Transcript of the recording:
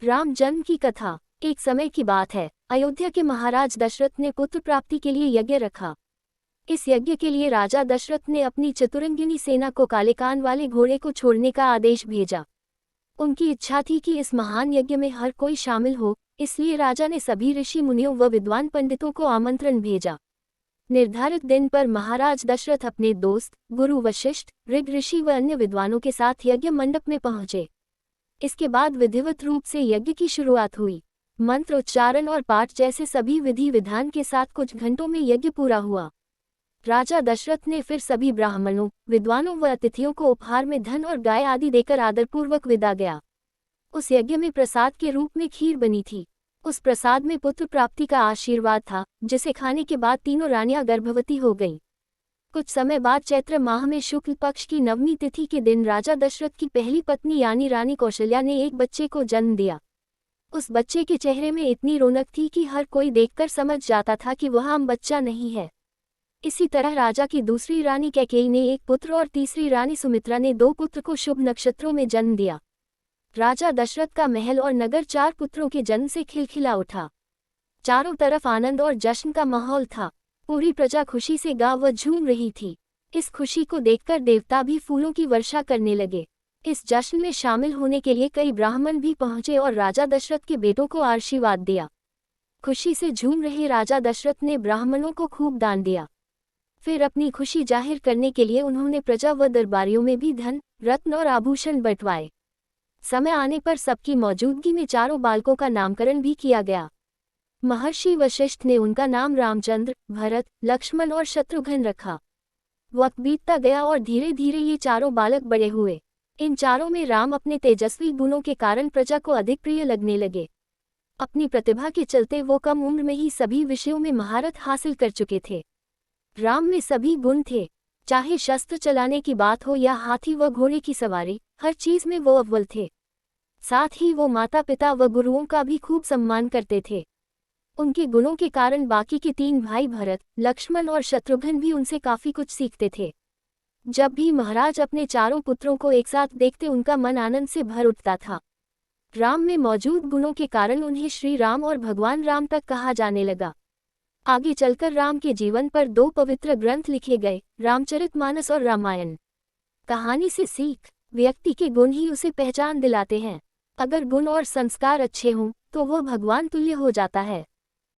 राम जन्म की कथा। एक समय की बात है, अयोध्या के महाराज दशरथ ने पुत्र प्राप्ति के लिए यज्ञ रखा। इस यज्ञ के लिए राजा दशरथ ने अपनी चतुरंगिनी सेना को काले कान वाले घोड़े को छोड़ने का आदेश भेजा। उनकी इच्छा थी कि इस महान यज्ञ में हर कोई शामिल हो, इसलिए राजा ने सभी ऋषि मुनियों व विद्वान पंडितों को आमंत्रण भेजा। निर्धारित दिन पर महाराज दशरथ अपने दोस्त, गुरु वशिष्ठ, ऋग ऋषि व अन्य विद्वानों के साथ यज्ञ मंडप में पहुंचे। इसके बाद विधिवत रूप से यज्ञ की शुरुआत हुई। मंत्र उच्चारण और पाठ जैसे सभी विधि विधान के साथ कुछ घंटों में यज्ञ पूरा हुआ। राजा दशरथ ने फिर सभी ब्राह्मणों, विद्वानों व अतिथियों को उपहार में धन और गाय आदि देकर आदरपूर्वक विदा गया। उस यज्ञ में प्रसाद के रूप में खीर बनी थी। उस प्रसाद में पुत्र प्राप्ति का आशीर्वाद था, जिसे खाने के बाद तीनों रानियां गर्भवती हो गईं। कुछ समय बाद चैत्र माह में शुक्ल पक्ष की नवमी तिथि के दिन राजा दशरथ की पहली पत्नी यानी रानी कौशल्या ने एक बच्चे को जन्म दिया। उस बच्चे के चेहरे में इतनी रौनक थी कि हर कोई देखकर समझ जाता था कि वह आम बच्चा नहीं है। इसी तरह राजा की दूसरी रानी कैकेयी ने एक पुत्र और तीसरी रानी सुमित्रा ने 2 पुत्र को शुभ नक्षत्रों में जन्म दिया। राजा दशरथ का महल और नगर 4 पुत्रों के जन्म से खिलखिला उठा। चारों तरफ आनंद और जश्न का माहौल था। पूरी प्रजा खुशी से गा व झूम रही थी। इस खुशी को देखकर देवता भी फूलों की वर्षा करने लगे। इस जश्न में शामिल होने के लिए कई ब्राह्मण भी पहुंचे और राजा दशरथ के बेटों को आशीर्वाद दिया। खुशी से झूम रहे राजा दशरथ ने ब्राह्मणों को खूब दान दिया। फिर अपनी खुशी जाहिर करने के लिए उन्होंने प्रजा व दरबारियों में भी धन, रत्न और आभूषण बंटवाए। समय आने पर सबकी मौजूदगी में चारों बालकों का नामकरण भी किया गया। महर्षि वशिष्ठ ने उनका नाम रामचंद्र, भरत, लक्ष्मण और शत्रुघ्न रखा। वक्त बीतता गया और धीरे धीरे ये चारों बालक बड़े हुए। इन चारों में राम अपने तेजस्वी गुणों के कारण प्रजा को अधिक प्रिय लगने लगे। अपनी प्रतिभा के चलते वो कम उम्र में ही सभी विषयों में महारत हासिल कर चुके थे। राम में सभी गुण थे, चाहे शस्त्र चलाने की बात हो या हाथी व घोड़े की सवारी, हर चीज में वो अव्वल थे। साथ ही वो माता पिता व गुरुओं का भी खूब सम्मान करते थे। उनके गुणों के कारण बाकी के 3 भाई भरत, लक्ष्मण और शत्रुघ्न भी उनसे काफी कुछ सीखते थे। जब भी महाराज अपने चारों पुत्रों को एक साथ देखते उनका मन आनंद से भर उठता था। राम में मौजूद गुणों के कारण उन्हें श्री राम और भगवान राम तक कहा जाने लगा। आगे चलकर राम के जीवन पर 2 पवित्र ग्रंथ लिखे गए, रामचरितमानस और रामायण। कहानी से सीख, व्यक्ति के गुण ही उसे पहचान दिलाते हैं। अगर गुण और संस्कार अच्छे हों तो वह भगवान तुल्य हो जाता है।